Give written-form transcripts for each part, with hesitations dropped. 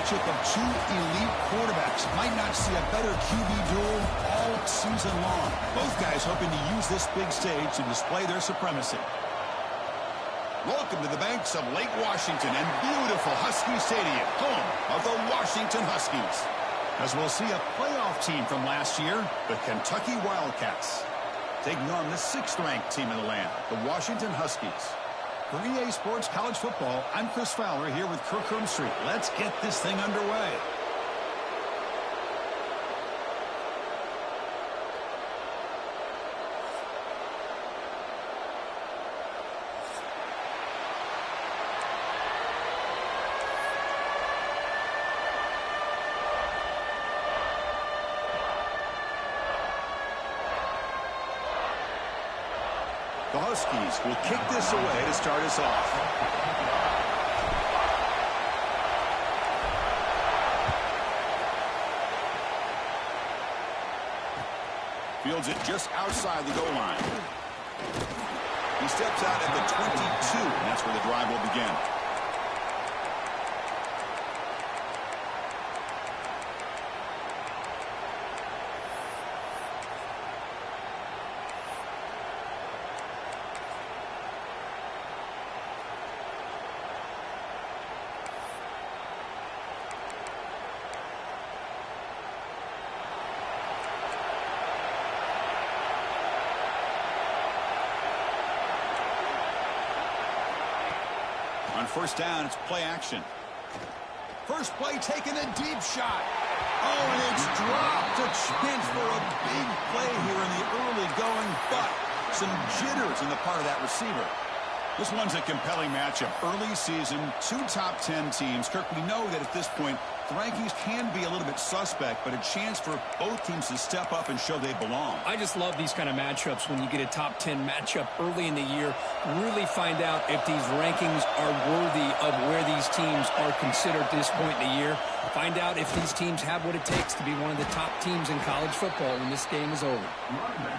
matchup of two elite quarterbacks. Might not see a better QB duel all season long. Both guys hoping to use this big stage to display their supremacy. Welcome to the banks of Lake Washington and beautiful Husky Stadium, home of the Washington Huskies. As we'll see a playoff team from last year, the Kentucky Wildcats, taking on the 6th-ranked team in the land, the Washington Huskies. For EA Sports College Football, I'm Chris Fowler here with Kirk Street. Let's get this thing underway. The Huskies will kick this away to start us off. Fields it just outside the goal line. He steps out at the 22, and that's where the drive will begin. On first down, it's play action. First play, taking a deep shot. Oh, and it's dropped. A chance for a big play here in the early going, but some jitters in the part of that receiver. This one's a compelling matchup. Early season, 2 top 10 teams. Kirk, we know that at this point, the rankings can be a little bit suspect, but a chance for both teams to step up and show they belong. I just love these kind of matchups when you get a top 10 matchup early in the year. Really find out if these rankings are worthy of where these teams are considered at this point in the year. Find out if these teams have what it takes to be one of the top teams in college football when this game is over.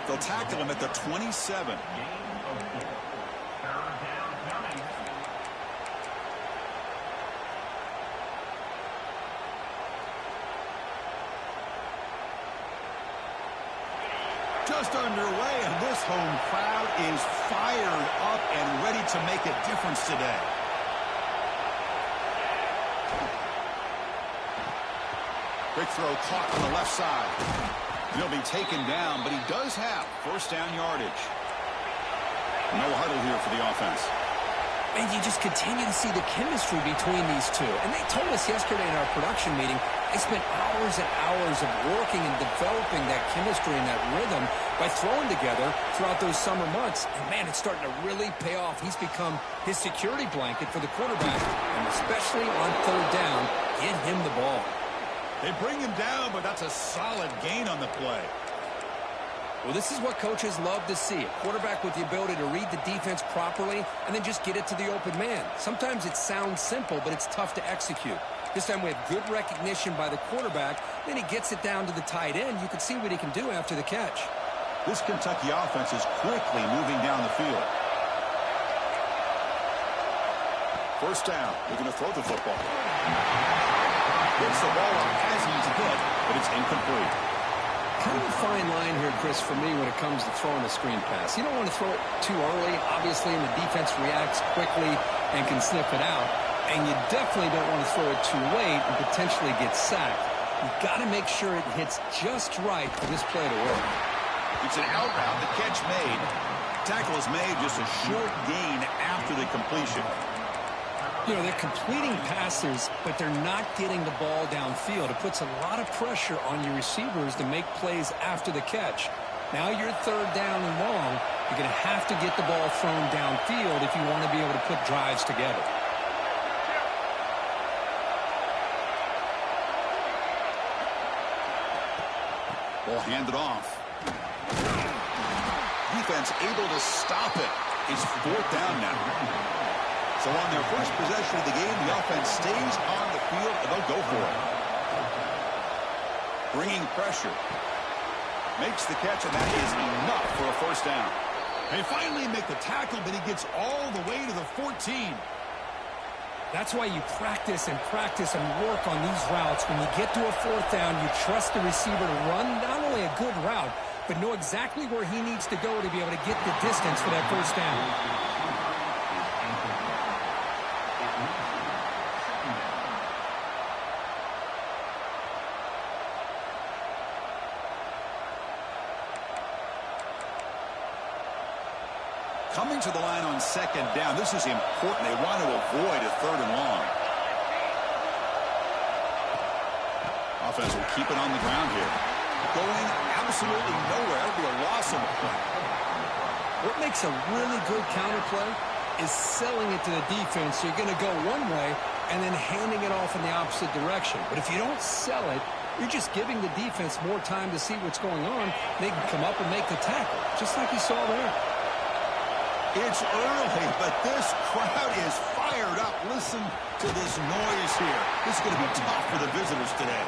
They'll tackle him at the 27. Just underway, and this home crowd is fired up and ready to make a difference today. Quick throw caught on the left side. He'll be taken down, but he does have first down yardage. No huddle here for the offense. And you just continue to see the chemistry between these two. And they told us yesterday in our production meeting, they spent hours and hours of working and developing that chemistry and that rhythm by throwing together throughout those summer months. And, man, it's starting to really pay off. He's become his security blanket for the quarterback, and especially on third down, get him the ball. They bring him down, but that's a solid gain on the play. Well, this is what coaches love to see. A quarterback with the ability to read the defense properly and then just get it to the open man. Sometimes it sounds simple, but it's tough to execute. This time we have good recognition by the quarterback. Then he gets it down to the tight end. You can see what he can do after the catch. This Kentucky offense is quickly moving down the field. First down. They're going to throw the football. Gets the ball up as he's hit, but it's incomplete. Kind of a fine line here, Chris, for me when it comes to throwing a screen pass. You don't want to throw it too early, obviously, and the defense reacts quickly and can sniff it out. And you definitely don't want to throw it too late and potentially get sacked. You've got to make sure it hits just right for this play to work. It's an out route, the catch made. Tackle is made, just a short gain after the completion. You know, they're completing passes, but they're not getting the ball downfield. It puts a lot of pressure on your receivers to make plays after the catch. Now you're third down and long. You're going to have to get the ball thrown downfield if you want to be able to put drives together. Ball handed off. Defense able to stop it. It's fourth down now. So on their first possession of the game, the offense stays on the field, and they'll go for it. Bringing pressure. Makes the catch, and that is enough for a first down. They finally make the tackle, but he gets all the way to the 14. That's why you practice and work on these routes. When you get to a fourth down, you trust the receiver to run not only a good route, but know exactly where he needs to go to be able to get the distance for that first down. Coming to the line on second down. This is important. They want to avoid a third and long. Offense will keep it on the ground here. Going absolutely nowhere. That would be a loss of a play. What makes a really good counter play is selling it to the defense. So you're going to go one way and then handing it off in the opposite direction. But if you don't sell it, you're just giving the defense more time to see what's going on. They can come up and make the tackle, just like you saw there. It's early, but this crowd is fired up. Listen to this noise here. This is going to be tough for the visitors today.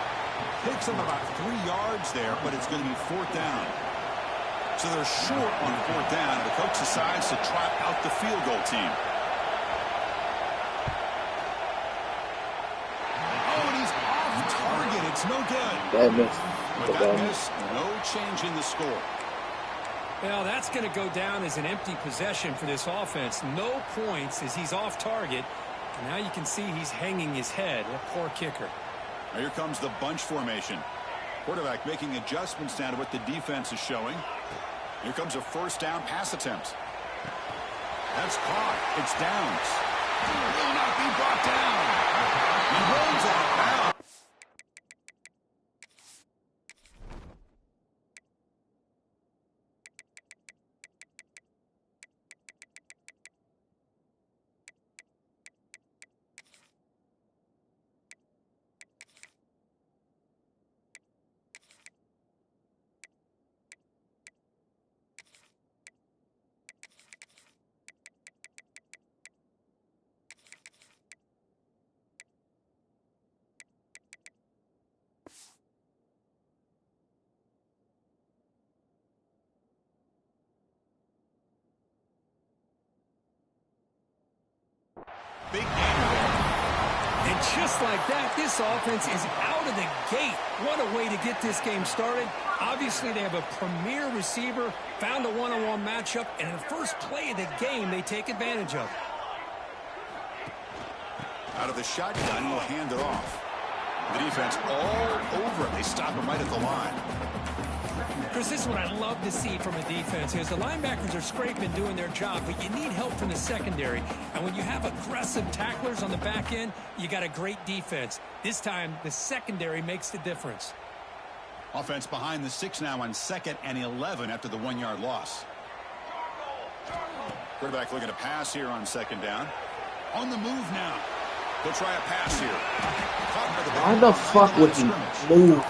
Picks them about 3 yards there, but it's going to be fourth down. So they're short on fourth down. The coach decides to trot out the field goal team. Oh, and he's off target. It's no good. With that miss, no change in the score. Well, that's going to go down as an empty possession for this offense. No points as he's off target. And now you can see he's hanging his head. A poor kicker. Now here comes the bunch formation. Quarterback making adjustments down to what the defense is showing. Here comes a first down pass attempt. That's caught. It's Downs. Will not be brought down. He rolls out of bounds. Big game. And just like that, this offense is out of the gate. What a way to get this game started. Obviously, they have a premier receiver, found a one-on-one matchup, and in the first play of the game, they take advantage of it. Out of the shotgun, will hand it off. The defense all over it. They stop him right at the line. Chris, this is what I love to see from a defense is the linebackers are scraping, doing their job, but you need help from the secondary. And when you have aggressive tacklers on the back end, you got a great defense. This time, the secondary makes the difference. Offense behind the 6 now on 2nd and 11 after the 1-yard loss. Quarterback looking to pass here on 2nd down. On the move now. He'll try a pass here. Why the fuck would he move?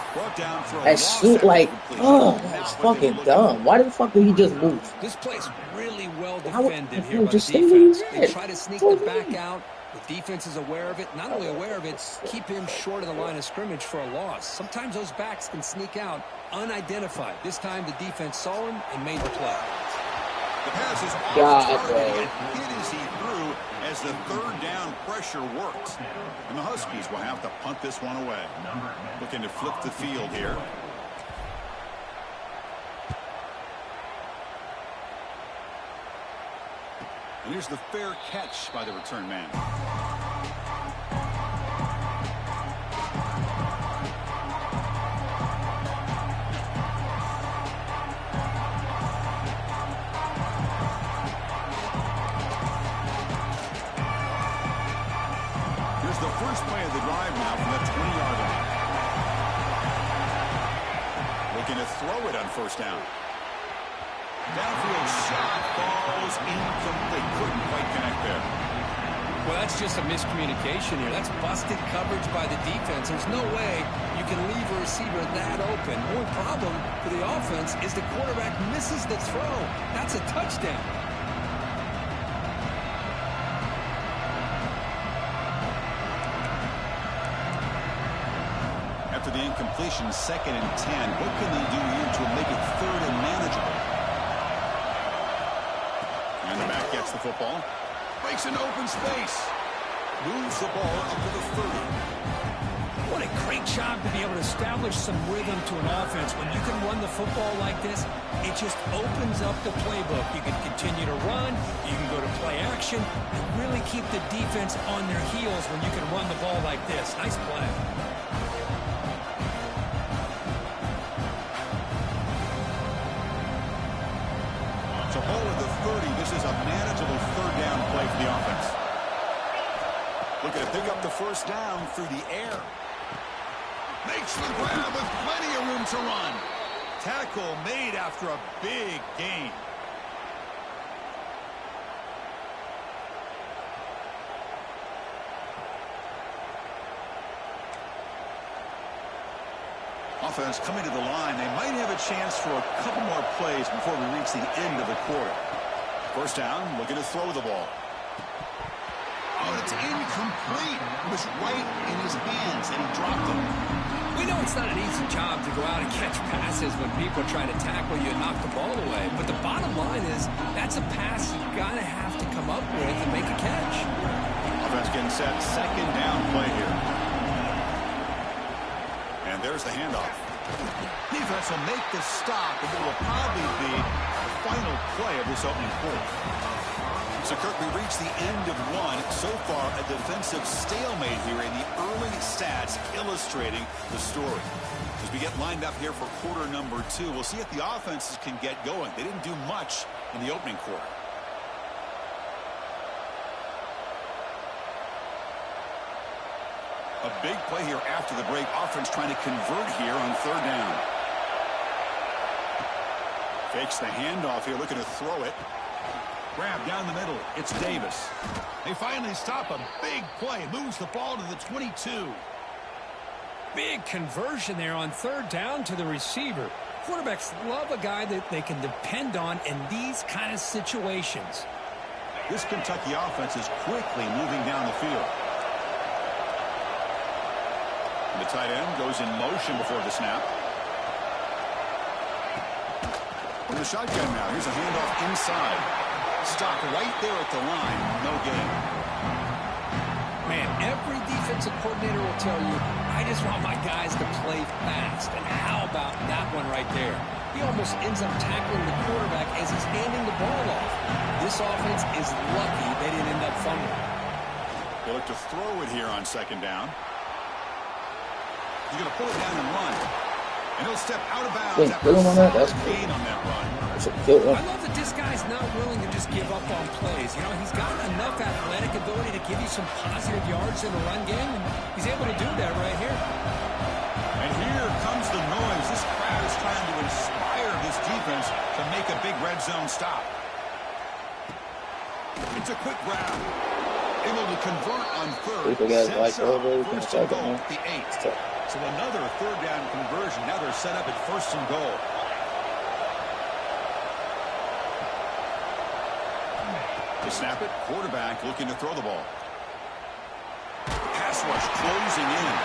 That shit, like, oh, that's fucking dumb. Why the fuck did he just move? This play's really well defended here by the just defense. They try to sneak the back out. The defense is aware of it. Not only aware of it, keep him short of the line of scrimmage for a loss. Sometimes those backs can sneak out unidentified. This time the defense saw him and made the play. The pass is off target and hit as he threw as the third down pressure worked. And the Huskies will have to punt this one away. Looking to flip the field here. And here's the fair catch by the return man. Here's the first play of the drive now from the 20-yard line. Looking to throw it on first down. Downfield shot falls incomplete. Couldn't quite connect there. Well, that's just a miscommunication here. That's busted coverage by the defense. There's no way you can leave a receiver that open. The only problem for the offense is the quarterback misses the throw. That's a touchdown. After the incompletion, 2nd and 10. What can they do here to make it 3rd and manageable? And the back gets the football. Breaks into open space. moves the ball up to the 30. What a great job to be able to establish some rhythm to an offense. When you can run the football like this, it just opens up the playbook. You can continue to run, you can go to play action, and really keep the defense on their heels when you can run the ball like this. Nice play. It's a ball at the 30. This is a manageable third down play for the offense. Looking to pick up the first down through the air. Makes the grab with plenty of room to run. Tackle made after a big gain. Offense coming to the line. They might have a chance for a couple more plays before we reach the end of the quarter. First down, looking to throw the ball. Oh, it's incomplete. It was right in his hands, and he dropped it. We know it's not an easy job to go out and catch passes when people are trying to tackle you and knock the ball away. But the bottom line is that's a pass you got to have to come up with and make a catch. Offense getting set. Second down play here. And there's the handoff. Defense will make the stop, and it will probably be the final play of this opening quarter. So, Kirk, we reached the end of one. So far, a defensive stalemate here in the early stats illustrating the story. As we get lined up here for quarter number 2, we'll see if the offenses can get going. They didn't do much in the opening quarter. A big play here after the break. Offense trying to convert here on third down. Fakes the handoff here, looking to throw it. Grab down the middle. It's Davis. They finally stop a big play. Moves the ball to the 22. Big conversion there on third down to the receiver. Quarterbacks love a guy that they can depend on in these kind of situations. This Kentucky offense is quickly moving down the field. And the tight end goes in motion before the snap. From the shotgun now. Here's a handoff inside. Stopped right there at the line. No gain. Man, every defensive coordinator will tell you, I just want my guys to play fast. And how about that one right there? He almost ends up tackling the quarterback as he's handing the ball off. This offense is lucky they didn't end up fumbling. They look to throw it here on second down. He's going to pull it down and run. And he'll step out of bounds after a solid gain on that run. I love that this guy's not willing to just give up on plays. You know, he's got enough athletic ability to give you some positive yards in the run game, and he's able to do that right here. And here comes the noise. This crowd is trying to inspire this defense to make a big red zone stop. It's a quick grab. Able to convert on third. Sets up first and goal, the 8. So another third down conversion. Now they're set up at first and goal. To snap it, quarterback looking to throw the ball. Pass rush closing in.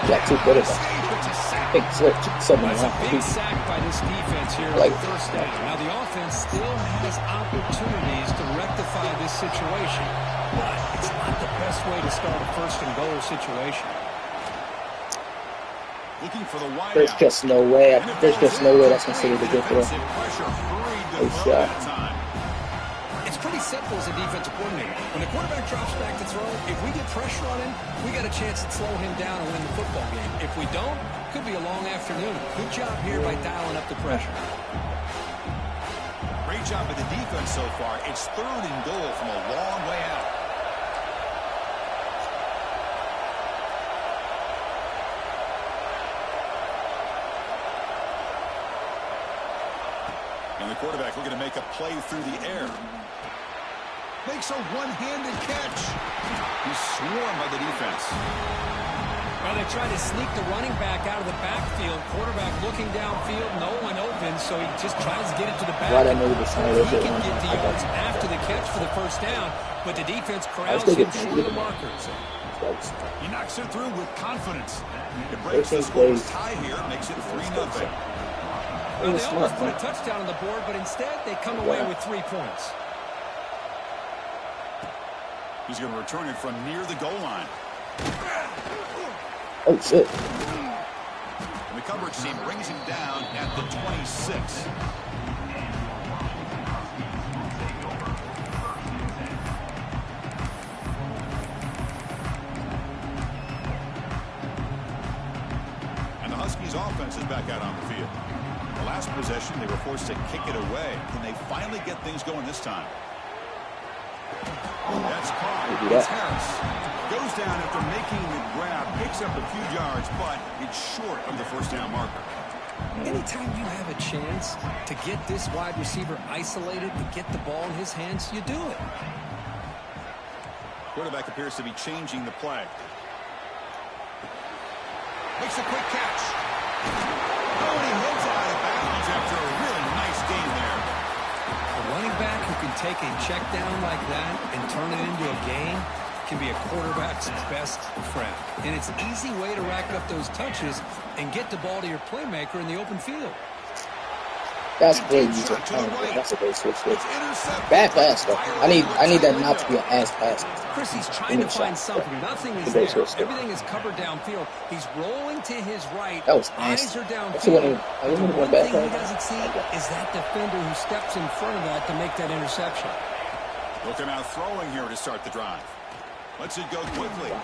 Yeah, too good at that. Big switch. That's a big sack by this defense here on first down. Now the offense still has opportunities to rectify this situation, but it's not the best way to start a first and goal situation. Looking for the wide There's out. just no way. There's just no way that's considered a good throw. Nice shot. It's pretty simple as a defensive coordinator. When the quarterback drops back to throw, if we get pressure on him, we got a chance to slow him down and win the football game. If we don't, could be a long afternoon. Good job here by dialing up the pressure. Great job by the defense so far. It's third and goal from a long way out. And the quarterback looking to make a play through the air. Makes a one-handed catch. He's swarmed by the defense. Well, they try to sneak the running back out of the backfield. Quarterback looking downfield, no one open, so he just tries to get it to the back. He can get the yards after the catch for the first down, but the defense corrals him short of the markers. He knocks it through with confidence. It breaks the scoreless tie here, makes it 3-0. Well, they almost put a touchdown on the board, but instead they come away with 3 points. He's going to return it from near the goal line. Oh, shit. And the coverage team brings him down at the 26. And the Huskies offense is back out on the field. The last possession, they were forced to kick it away. Can they finally get things going this time? That's caught. It's Harris. Goes down after making the grab. Picks up a few yards, but it's short of the first down marker. Anytime you have a chance to get this wide receiver isolated and get the ball in his hands, you do it. Quarterback appears to be changing the play. Makes a quick catch. Oh, and he holds it out of bounds after a really nice game there. A running back who can take a check down like that and turn it into a gain can be a quarterback's best friend. And it's an easy way to rack up those touches and get the ball to your playmaker in the open field. That's great. That's a great switch. Bad pass, though. I need that not to be an ass pass. Chris, he's trying to find something. Nothing is there. Everything is covered downfield. He's rolling to his right. That was eyes are downfield. The one thing he doesn't see is that defender who steps in front of that to make that interception. Looking out throwing here to start the drive. Lets it go quickly.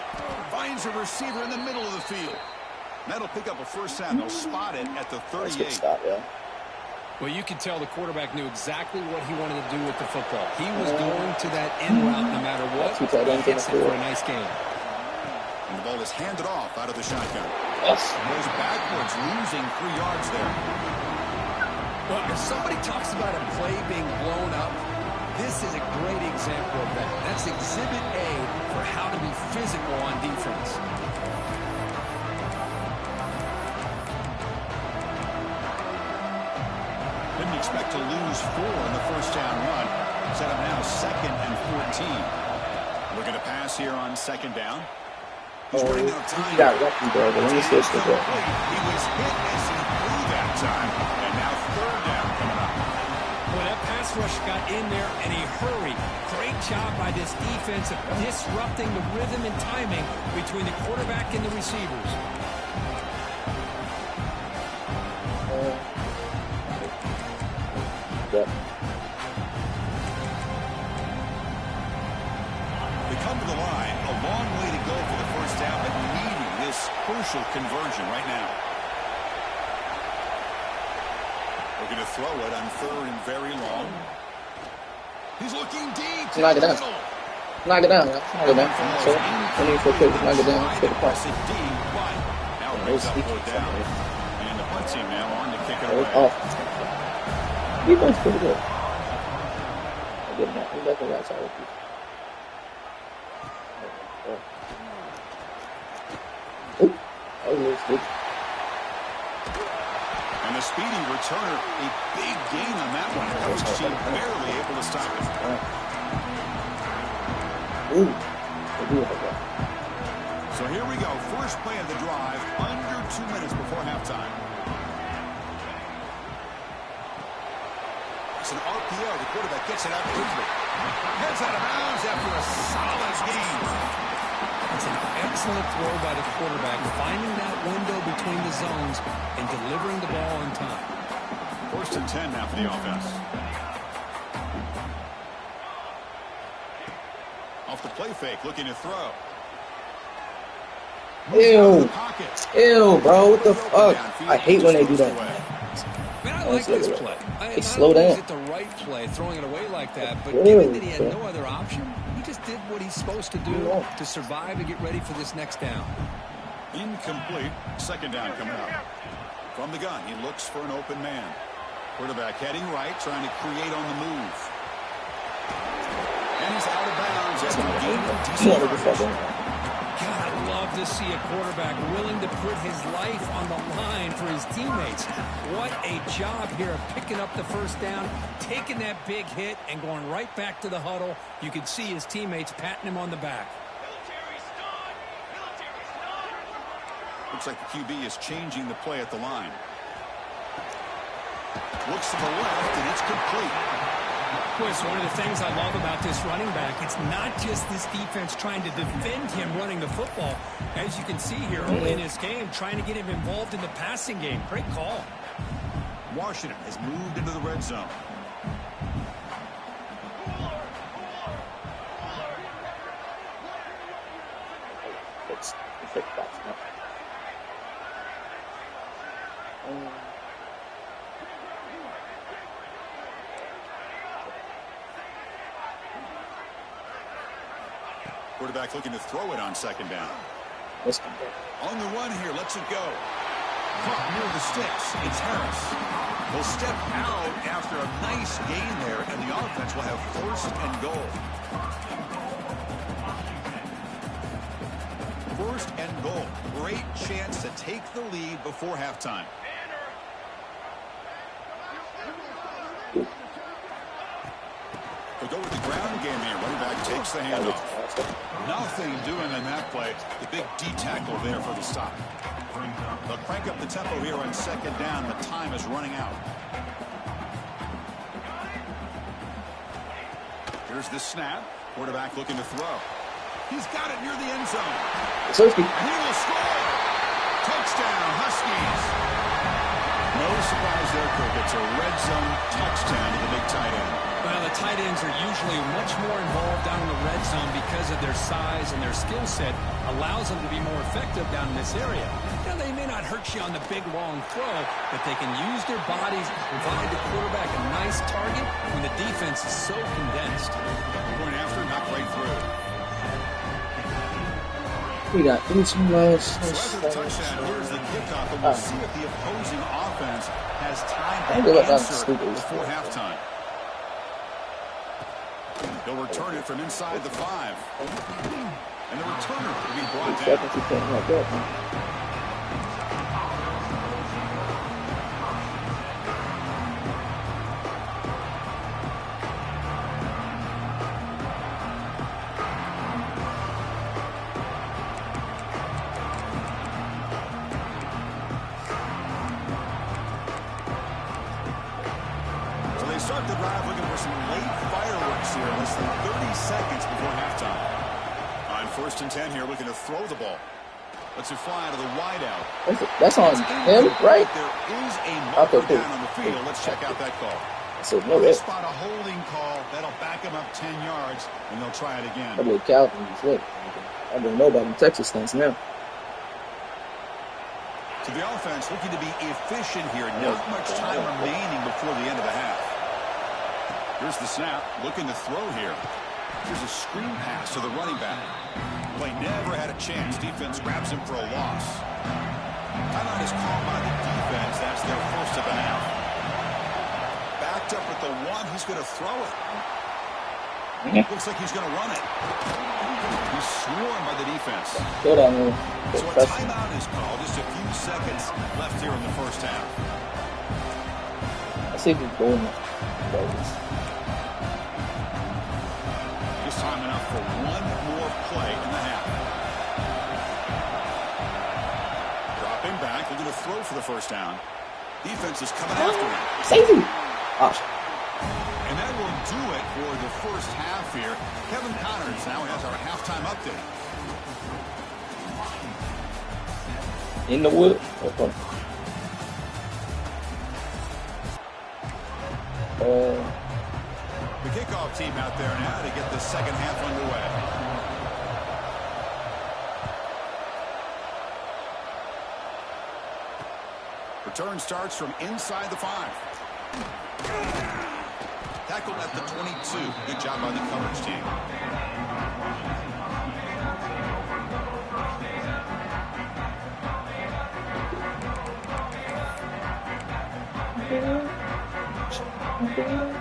Finds a receiver in the middle of the field. That'll pick up a first down. They'll spot it at the 38. That's a good stop, yeah. Well, you can tell the quarterback knew exactly what he wanted to do with the football. He was going to that end route no matter what. He hits it for a nice game. And the ball is handed off out of the shotgun. Yes. Goes backwards, losing 3 yards there. Well, if somebody talks about a play being blown up, this is a great example of that. That's Exhibit A for how to be physical on defense. Didn't expect to lose 4 in the first down run. Set up now 2nd and 14. Looking to pass here on 2nd down. He's running out of time. He got lucky, bro. But let me switch to that. He was hit as he threw that time. And now 3rd down coming up. Well, that pass rush got in there and he hurried. Great job by this defense of disrupting the rhythm and timing between the quarterback and the receivers. They come to the line. A long way to go for the first down, but needing this crucial conversion right now. Looking to throw it on 3rd and very long. He's looking deep. Knock it down. Knock it down. Knock it down. So, I need for a quick knock it down. Get the pass. Now brings up 4th down. And the punt team now on to kick it away. Off. Defense pretty good. I get that. He left the right side of you. Oop. That was a little stick. And the speedy returner, a big gain on that one. Coach team barely able to stop it. Ooh. So here we go. First play of the drive, under 2 minutes before halftime. It's an RPO. The quarterback gets it out quickly. Heads out of bounds after a solid gain. It's an excellent throw by the quarterback, finding that window between the zones and delivering the ball on time. 1st and 10 now for the offense. Off the play fake, looking to throw. Ew. Ew, bro. What the fuck? I hate when they do that. Man, I like this play. They slow down. Is it the right play, throwing it away like that? But given that he had no other option, he just did what he's supposed to do to survive and get ready for this next down. Incomplete. 2nd down coming up. From the gun, he looks for an open man. Quarterback heading right, trying to create on the move. And he's out of bounds after gaining God, I love to see a quarterback willing to put his life on the line for his teammates. What a job here of picking up the first down, taking that big hit, and going right back to the huddle. You can see his teammates patting him on the back. Looks like the QB is changing the play at the line. Looks to the left, and it's complete. Well, it's one of the things I love about this running back. It's not just this defense trying to defend him running the football. As you can see here early in this game, trying to get him involved in the passing game. Great call. Washington has moved into the red zone. Quarterback looking to throw it on second down. On the run here, lets it go. Caught near the sticks. It's Harris. Will step out after a nice gain there, and the offense will have first and goal. First and goal. Great chance to take the lead before halftime. They'll go with the ground game here. Running back takes the handoff. Nothing doing in that play. The big D tackle there for the stop. They'll crank up the tempo here on second down. The time is running out. Here's the snap. Quarterback looking to throw. He's got it near the end zone. And he will score. Touchdown, Huskies. No surprise there, Kirk. It's a red zone touchdown to the big tight end. Well, the tight ends are usually much more involved down in the red zone because of their size and their skill set allows them to be more effective down in this area. Now, they may not hurt you on the big, long throw, but they can use their bodies to provide the quarterback a nice target when the defense is so condensed. Point after, knocked right through. We got 3 miles. So after the touchdown, here's the kickoff, and we'll see if the opposing offense has time to answer before halftime. They'll return it from inside the 5. And the returner will be brought down. Start the drive looking for some late fireworks here. Less than 30 seconds before halftime. On 1st and 10 here, looking to throw the ball. Lets it fly to the wideout. That's on him, right? There is a marker down on the field. Let's check out that call. So They spot a holding call. That'll back him up 10 yards, and they'll try it again. I believe Calvin is it. I don't know about the Texas things now. To the offense, looking to be efficient here. Not much time remaining before the end of the half. Here's the snap, looking to throw here. Here's a screen pass to the running back. Play never had a chance. Defense grabs him for a loss. Timeout is called by the defense. That's their first of the half. Backed up at the 1. He's going to throw it. Looks like he's going to run it. He's swarmed by the defense. Good on you. So a timeout is called. Just a few seconds left here in the first half. I see he's going. Just time enough for one more play in the half. Dropping back, looking to throw for the first down. Defense is coming after him. Safety. And that will do it for the first half here. Kevin Connors now has our halftime update. In the wood. Okay. The kickoff team out there now to get the second half underway. Return starts from inside the 5. Tackled at the 22. Good job by the coverage team.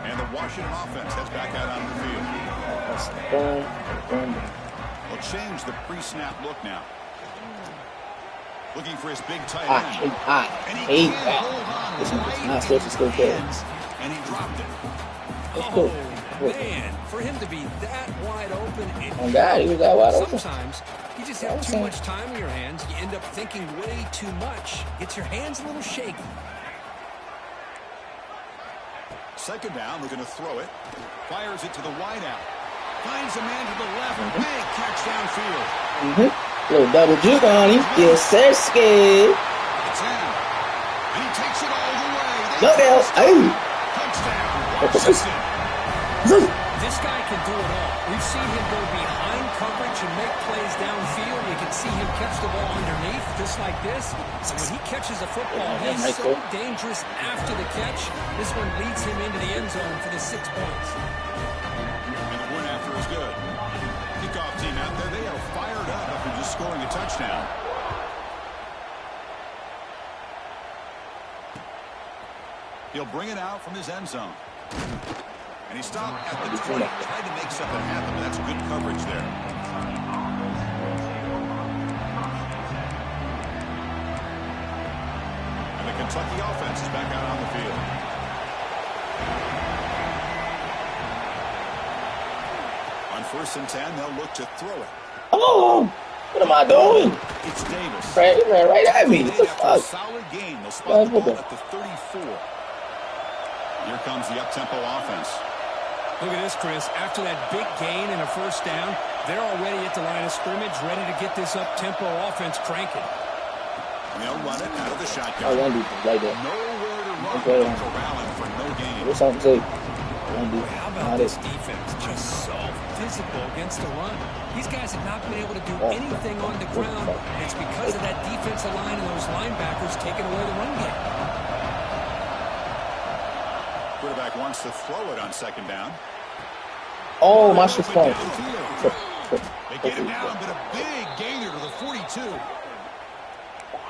And the Washington offense heads back out on the field. They'll change the pre-snap look now. Looking for his big tight end. And he can't hold on. This is not supposed to still play. And he dropped it. Oh, man. For him to be that wide open. Oh, God, he was that wide open. Sometimes you just have too much time in your hands. You end up thinking way too much. Gets your hands a little shaky. second down, looking to throw it. Fires it to the wideout. Finds a man to the left. Big catch downfield. Little double juke on him. Yes, sir, scared. It's in. And he takes it all the way. Look out. Hey. Touchdown. Washington. This guy can do it all. We've seen him go behind coverage and make plays downfield. You can see him catch the ball underneath, just like this. And when he catches a football, he's so dangerous after the catch. This one leads him into the end zone for the 6 points. And the one after is good. Kickoff team out there, they are fired up after just scoring a touchdown. He'll bring it out from his end zone. And he stopped at the 20, tried to make something happen, but that's good coverage there. And the Kentucky offense is back out on the field. On 1st and 10, they'll look to throw it. Oh, what am I doing? It's Davis. Right at me. What the fuck? Solid gain. They'll spot the ball at the 34. Here comes the up-tempo offense. Look at this, Chris. After that big gain and a first down, they're already at the line of scrimmage, ready to get this up-tempo offense cranking. They'll run it out of the shotgun. I want to right there. Nowhere to run. They're corralling for no gain. What's something to say? How about this defense? Just so physical against the run. These guys have not been able to do anything on the ground. It's because of that defensive line and those linebackers taking away the run game. Quarterback wants to throw it on 2nd down. Oh, my shit's fine. They get him down, but a big gainer to the 42.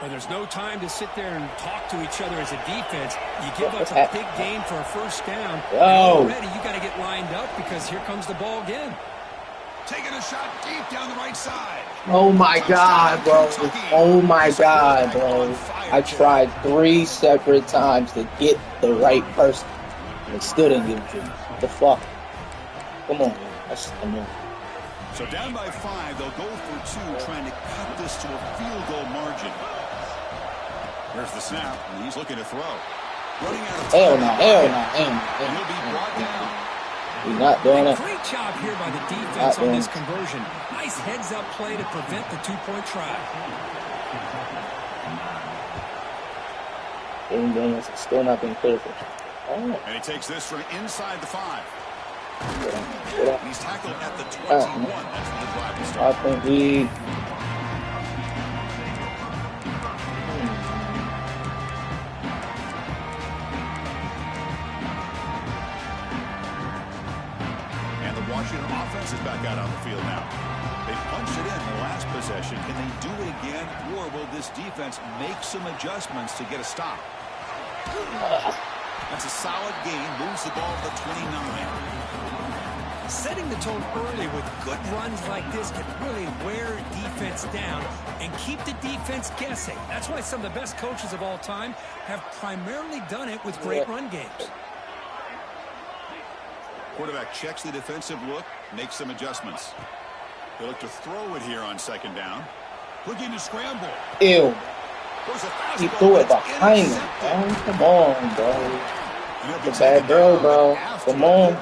And there's no time to sit there and talk to each other as a defense. You give up a big gain for a first down. Already you got to get lined up because here comes the ball again. Taking a shot deep down the right side. Oh my God, bro. Oh my God, bro. I tried 3 separate times to get the right person. They still didn't give it to me. What the fuck? Come on. Come on. So down by 5, they'll go for 2, trying to cut this to a field goal margin. Here's the snap, and he's looking to throw. Running out of time. Hell no. And he'll be brought down. He's not doing it. Great job here by the defense on this conversion. Nice heads-up play to prevent the 2-point try. Daniels is still not being clear for him. And he takes this from inside the 5. He's tackled at the 21. That's where the drive will start. I think he... And the Washington offense is back out on the field now. They punched it in the last possession. Can they do it again, or will this defense make some adjustments to get a stop? That's a solid gain. Moves the ball to the 29. Setting the tone early with good runs like this can really wear defense down and keep the defense guessing. That's why some of the best coaches of all time have primarily done it with great run games. Quarterback checks the defensive look, makes some adjustments. They look to throw it here on 2nd down. Looking to scramble. Ew. He threw it behind him. Oh, come on, bro. It's a bad throw, bro. Come on.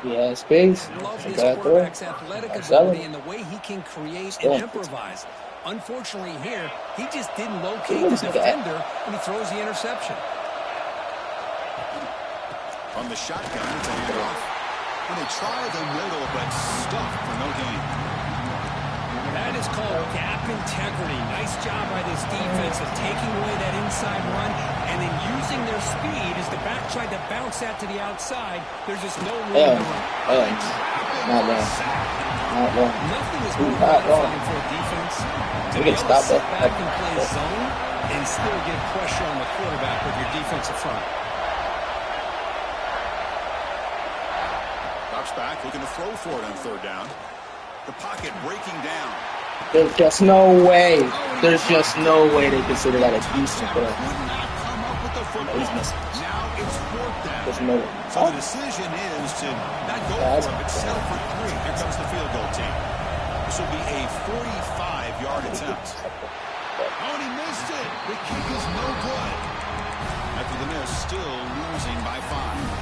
Yeah, space. Love It's his a bad throw. quarterback's athletic ability and the way he can create and improvise. Unfortunately here, he just didn't locate the defender when he throws the interception. From the shotgun, it's a handoff. When they try the middle, but stuffed for no gain. That is called gap integrity. Nice job by this defense of taking away that inside run and then using their speed as the back tried to bounce that to the outside. There's just no room to run. Not wrong. Nothing is more gratifying for a defense to be able to sit back and play zone and still get pressure on the quarterback with your defensive front. Drops back, looking to throw for it on 3rd down. The pocket breaking down. There's just no way. There's just no way they consider that a decent play. He's missing. Now it's 4th down. There's no way. So the decision is to not go for it, but settle for 3. Here comes the field goal team. This will be a 45-yard attempt. Oh, and he missed it. The kick is no good. After the miss, still losing by 5.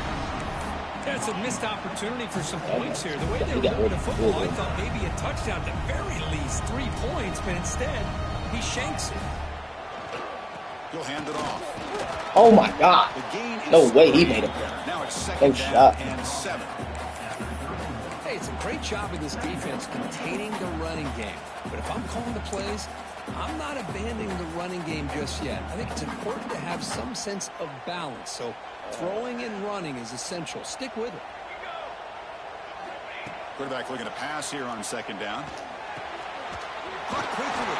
it's a missed opportunity for some points here. The way they were moving the football, I thought maybe a touchdown, at the very least 3 points, but instead, he shanks it. He'll hand it off. Oh my God! No way he made it. Now it's No shot. and 7. Hey, it's a great job of this defense containing the running game. But if I'm calling the plays, I'm not abandoning the running game just yet. I think it's important to have some sense of balance. So throwing and running is essential. Stick with it. Quarterback looking to pass here on 2nd down. Caught quickly.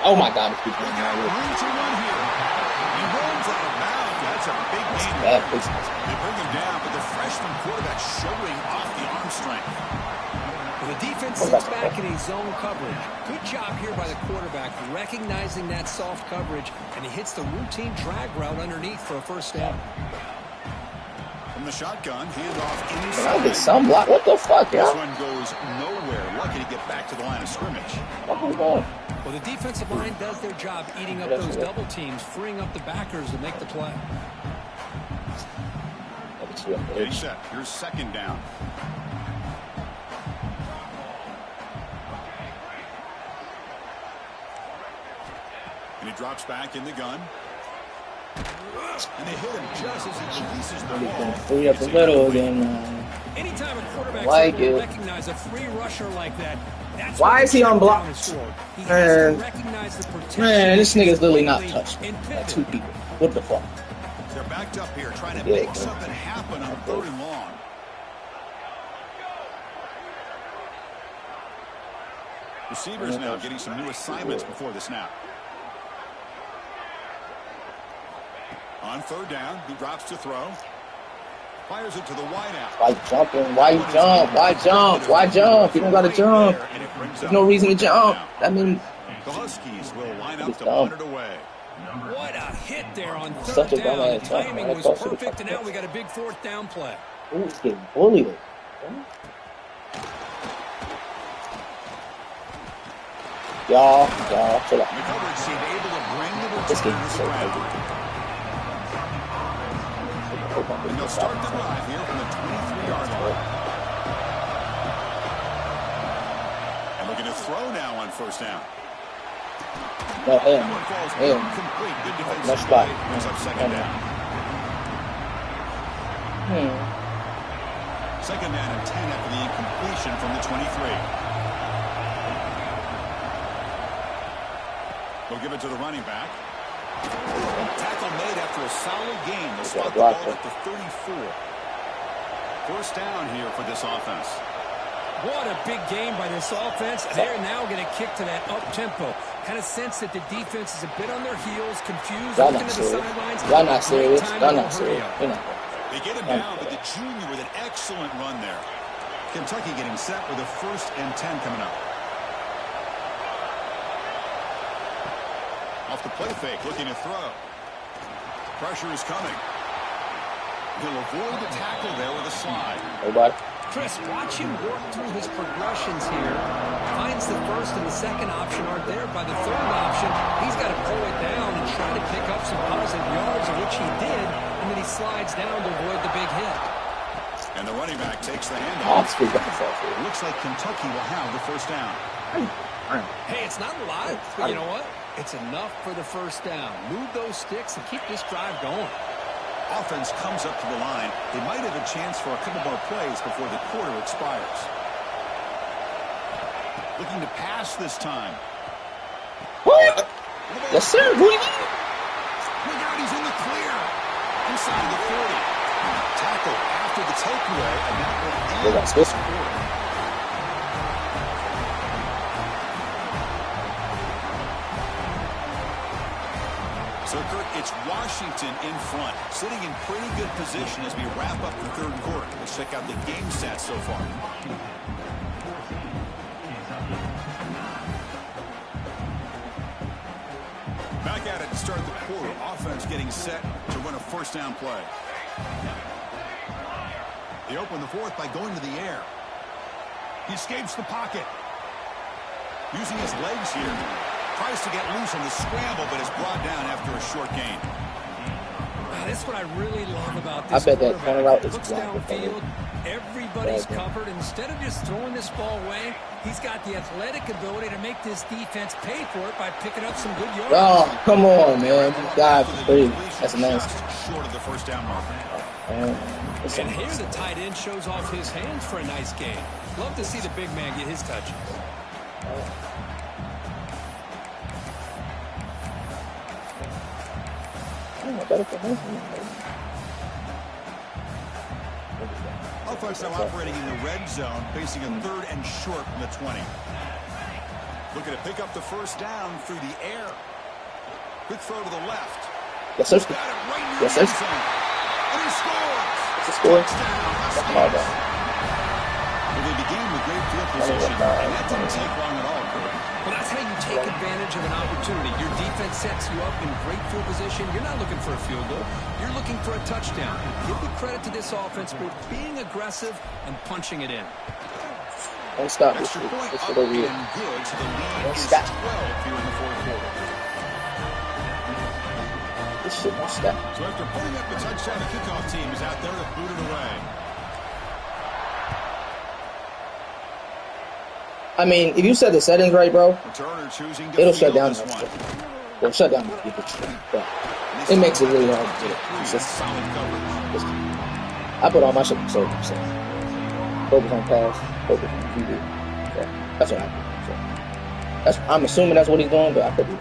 Oh my God! Room to run here. He runs out of bounds. That's a big gain. They bring him down, but the freshman quarterback showing off the arm strength. Well, the defense sits back in a zone coverage. Good job here by the quarterback, recognizing that soft coverage, and he hits the routine drag route underneath for a 1st down. From the shotgun, handoff Can I get inside. some block? What the fuck, This y'all? one goes nowhere. Lucky to get back to the line of scrimmage. What are we going? Well, the defensive line does their job eating up those double teams, freeing up the backers to make the play. Getting set. Here's 2nd down. And he drops back in the gun. And they hit him just as he releases the ball. Free up a little again, man. Anytime a quarterback's Like able to it. recognize a free rusher like that, that's Why when is he the unblocked? touchdown is scored. He has Man. to recognize the protection Man, this nigga's literally not quickly touched and by pivot. 2 people. What the fuck? They're backed up here trying to Yeah, make man. something happen on 3rd and long. Receivers now getting some new assignments before the snap. On 3rd down, he drops to throw. Fires it to the wideout. Why jumping? Why jump? Why jump? Why jump? You don't gotta jump. There's no reason to jump. I mean, The Huskies will line up to dumb. punt it away. What a hit there on Such 3rd a down. dumbass The jump, timing man. was That's also perfect, and the now we got a big 4th down play. who's getting bullied? Y'all, chill out. The coverage seemed able to bring the This game return is to so the ground. ugly. And they'll start the drive here from the 23-yard line. And looking to throw now on 1st down. No, That one falls him. incomplete. Good No defensive spot. play. Brings up 2nd down. 2nd down and 10 after the incompletion from the 23. They'll give it to the running back. Tackle made after a solid gain. They'll spot the ball at the 34. 1st down here for this offense. What a big game by this offense. They're now going to kick to that up-tempo. Kind of sense that the defense is a bit on their heels, confused, Y'all looking not to the serious. sidelines. Y'all not serious. Great time Y'all to not hurry serious. up. You're not. They get him down, but the junior with an excellent run there. Kentucky getting set with a 1st and 10 coming up. Off the play fake, looking to throw. Pressure is coming. He'll avoid the tackle there with a slide. Everybody. Chris, watch him work through his progressions here. Finds the 1st and the 2nd option aren't there. By the 3rd option, he's got to pull it down and try to pick up some positive yards, of which he did, and then he slides down to avoid the big hit. And the running back takes the Oh, handoff. it's good. It looks like Kentucky will have the 1st down. Hey, it's not a lot, but you know what? It's enough for the 1st down. Move those sticks and keep this drive going. Offense comes up to the line. They might have a chance for a couple more plays before the quarter expires. Looking to pass this time. What? Yes, sir. Who you need? Look out, he's in the clear. Inside the 40. Tackle after the takeaway, and that will end this quarter. So, Kurt, it's Washington in front, sitting in pretty good position as we wrap up the 3rd quarter. Let's check out the game stats so far. Back at it to start the quarter. Offense getting set to run a 1st down play. They open the 4th by going to the air. He escapes the pocket. Using his legs here. Tries to get loose on the scramble, but is brought down after a short gain. That's what I really love about this. I bet that corner route is Looks blocked. downfield, Everybody's covered. Instead of just throwing this ball away, he's got the athletic ability to make this defense pay for it by picking up some good yards. Oh, come on, man. God, for free. That's nice. Short of the first down mark. And here the tight end shows off his hands for a nice game. Love to see the big man get his touches. Offense now operating in the red zone, facing a 3rd and short from the 20. Looking to pick up the first down through the air. Quick throw to the left. Yes, sir. Right yes, sir. And he scores. It's a score. Well, they began with great field position, and that didn't take long at all, Kurt. Well, that's how you take advantage of an opportunity. Your defense sets you up in great field position. You're not looking for a field goal. You're looking for a touchdown. Give the credit to this offense for being aggressive and punching it in. Don't stop this Extra shit. point This up shit over here. and good, so the lead Don't is stop. 12 here in the fourth quarter. This shit don't stop. So after putting up the touchdown, the kickoff team is out there to boot it away. I mean, if you set the settings right, bro, Turner choosing to it'll shut down. this one. It'll shut down. But it makes it really hard to get it. It's just, Solid coverage. I put all my shit on service. So focus on pass, focus on QB. So that's what I do. So I'm assuming that's what he's doing, but I could be.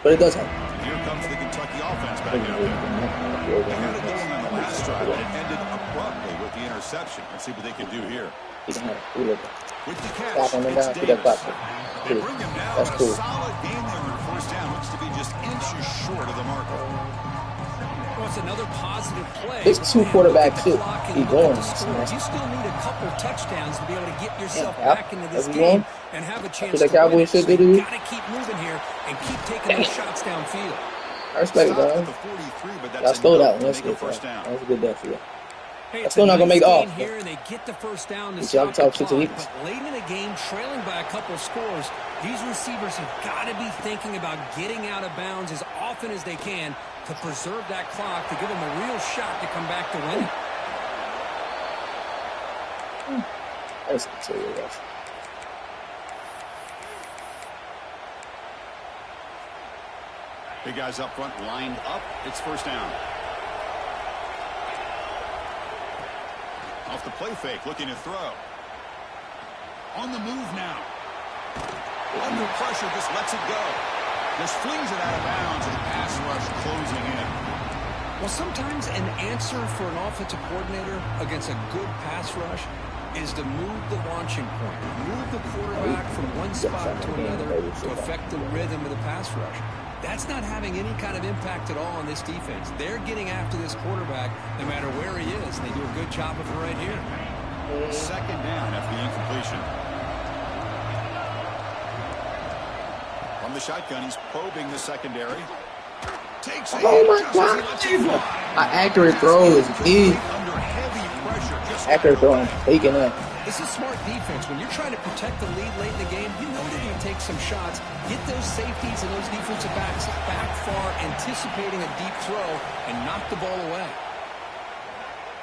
But it does happen. Here comes the Kentucky offense back out there. They had it going on the last drive, and it ended abruptly with the interception. Let's see what they can do here. He can have it. We look at With the catch, Stop him and it's down. Get that Davis. clap. They bring him down That's on cool. a solid gain there on first down. Looks to be just inches short of the marker. Well, it's another positive play. It's 2 quarterback shit. He He going. You still need a couple touchdowns to be able to get yourself Yeah, back into this everyone. game and have a chance That's what to the win Cowboys it. should So do. you got to keep moving here and keep taking those shots downfield. I respect it, Stopped bro. at the 43, but Y'all that's stole enough that one. to That's make a good. first Bro. down. That was a good death for you. Hey, That's it's still a not gonna make it nice off. gain here, and they get the first down to Y'all stop the talk shit to clock. Eagles. But late in the game, trailing by a couple scores, these receivers have got to be thinking about getting out of bounds as often as they can to preserve that clock, to give them a real shot to come back to winning. That's serious. Big guys up front lined up. It's first down. Off the play fake, looking to throw. On the move now. Under pressure, just lets it go. Just flings it out of bounds, and the pass rush closing in. Well, sometimes an answer for an offensive coordinator against a good pass rush is to move the launching point, move the quarterback from one spot to another to affect the rhythm of the pass rush. That's not having any kind of impact at all on this defense. They're getting after this quarterback no matter where he is, and they do a good job of it right here. Second down after the incompletion. From the shotgun, he's probing the secondary. Takes a Oh my hit just as he lets it God. fly. An accurate throw is big. Under heavy pressure, just Accurate throw. I'm taking that. This is smart defense. When you're trying to protect the lead late in the game, you know they're going to take some shots, get those safeties and those defensive backs back far, anticipating a deep throw, and knock the ball away.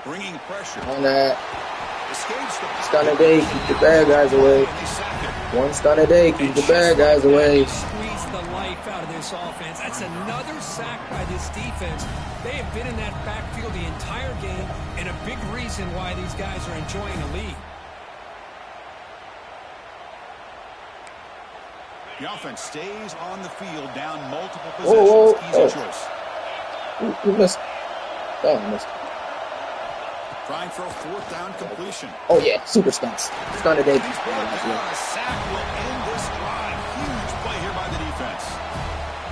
bringing pressure. On that. Escapes the Stun a day, keep the bad guys away. One stun a day, keep the bad guys away. Squeeze the life out of this offense. That's another sack by this defense. They have been in that backfield the entire game, and a big reason why these guys are enjoying a lead. The offense stays on the field, down multiple Whoa, possessions. whoa, Easy choice. Who missed? Oh, I missed. Trying for a fourth down completion. Oh, yeah, super stunts. Stun a day. He's brought down. A sack will end this drive. Huge play here by the defense.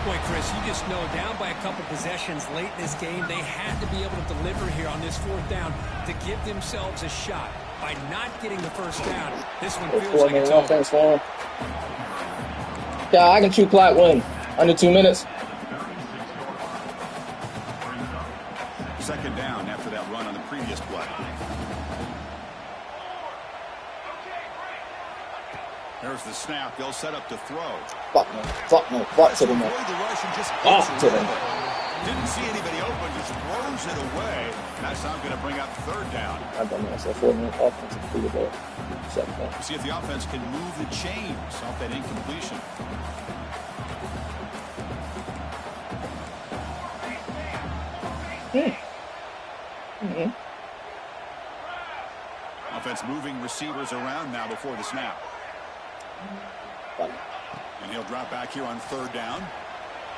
Boy, Chris, you just know down by a couple possessions late in this game, they had to be able to deliver here on this fourth down to give themselves a shot. By not getting the first down, this one feels like it's over. Offense for him. Yeah, I can shoot clock win. Under 2 minutes. Second down after that run on the previous play. There's the snap. They'll set up to throw. Fuck no. Fuck no. Fuck to them. Avoid the rush and just Fuck to them. Didn't see anybody open, just throws it away. That's now going to bring up third down. I don't know. It's a 4-minute offensive field goal. See if the offense can move the chains off that incompletion. Offense moving receivers around now before the snap. And he'll drop back here on third down.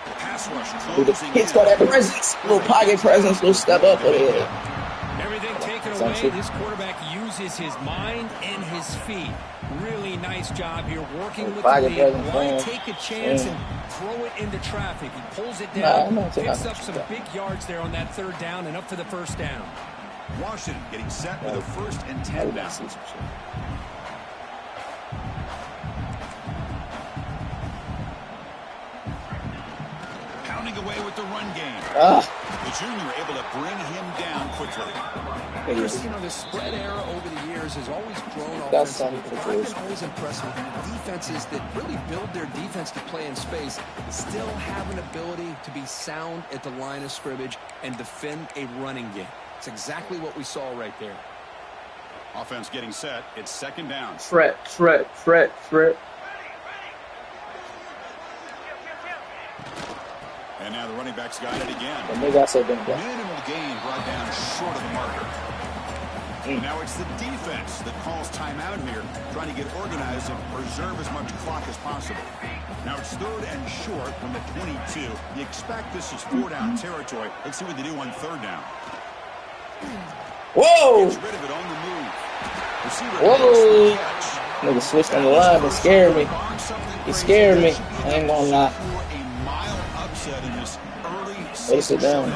The pass rush closing He's got that presence, little pocket presence, little step up for it. Everything taken away, this quarterback uses his mind and his feet. Really nice job here working with the lead. Why take a chance and throw it into traffic? He pulls it down, picks up some big yards there on that third down and up to the first down. Washington getting set with a 1st and 10 down. Pounding away with the run game. The junior able to bring him down quickly. You know, the spread era over the years has always grown offensively. I've been always impressed with defenses that really build their defense to play in space, still have an ability to be sound at the line of scrimmage and defend a running game. It's exactly what we saw right there. Offense getting set. It's 2nd down. Fret. And now the running back's got it again. Minimal gain brought down short of the marker. And now it's the defense that calls timeout here, trying to get organized and preserve as much clock as possible. Now it's 3rd and short from the 22. You expect this is 4-down territory. Let's see what they do on 3rd down. Whoa! Gets rid of it on the move. Whoa! Nigga switched on the line and scared me. He scared me. I ain't gonna lie. Hey, sit down.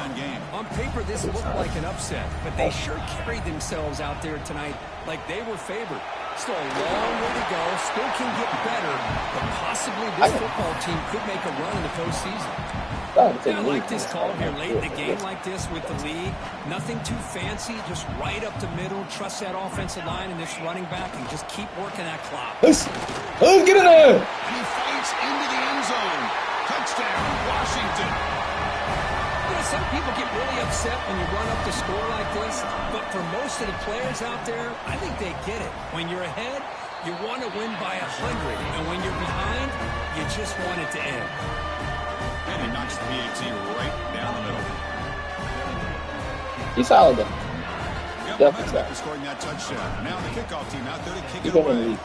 On paper, this looked like an upset, but they sure carried themselves out there tonight like they were favored. Still a long way to go. Still can get better, but possibly this football team could make a run in the postseason. I like this call here late in the game like this with the lead. Nothing too fancy, just right up the middle. Trust that offensive line and this running back and just keep working that clock. Let's get in there. And he fights into the end zone. Touchdown, Washington. You know, some people get really upset when you run up the score like this, but for most of the players out there, I think they get it. When you're ahead, you want to win by 100, and when you're behind, you just want it to end. And he knocks the PAT right down the middle. He's solid though. Yep, definitely scoring that touchdown. Now the kickoff team out there to kick it away.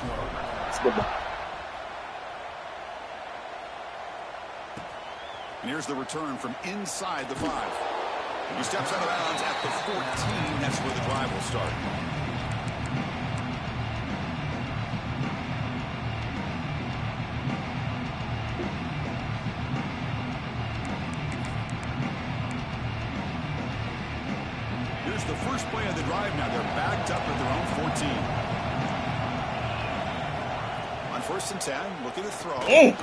It's good. And here's the return from inside the 5. He steps out of bounds at the 14. That's where the drive will start. Here's the first play of the drive now. They're backed up at their own 14. On 1st and 10, looking to throw. And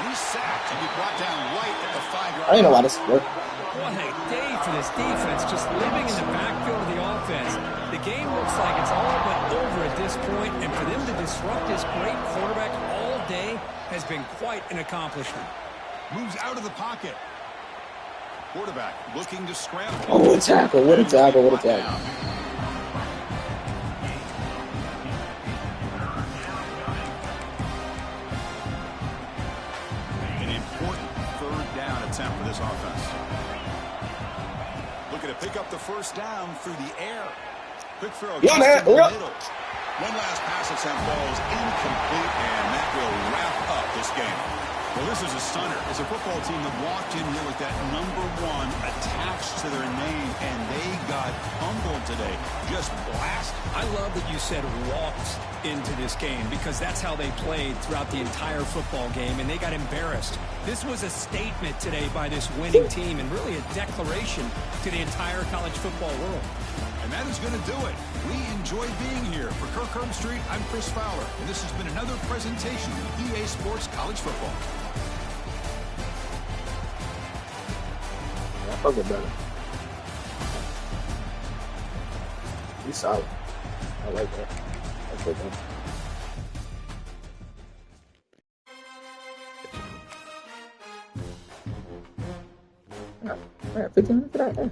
he's sacked and be brought down right at the 5-yard line. I didn't know why this worked. What a day for this defense, just living in the backfield of the offense. The game looks like it's all but over at this point, and for them to disrupt this great quarterback all day has been quite an accomplishment. Moves out of the pocket. Quarterback looking to scramble. Oh, what a tackle, what a tackle, what a tackle. An important 3rd down attempt for this offense. Looking to pick up the 1st down through the air. Quick throw. Yeah, man. Middle. One last pass attempt falls incomplete, and that will wrap up this game. Well, this is a stunner. It's a football team that walked in here with that #1 attached to their name, and they got humbled today. Just blast. I love that you said walked into this game because that's how they played throughout the entire football game, and they got embarrassed. This was a statement today by this winning team and really a declaration to the entire college football world. And that is going to do it. We enjoyed being here. For Kirk Herbstreit, I'm Chris Fowler, and this has been another presentation of EA Sports College Football. I fuck it better. He's solid. I like that. I like that. Alright, 15 minutes today.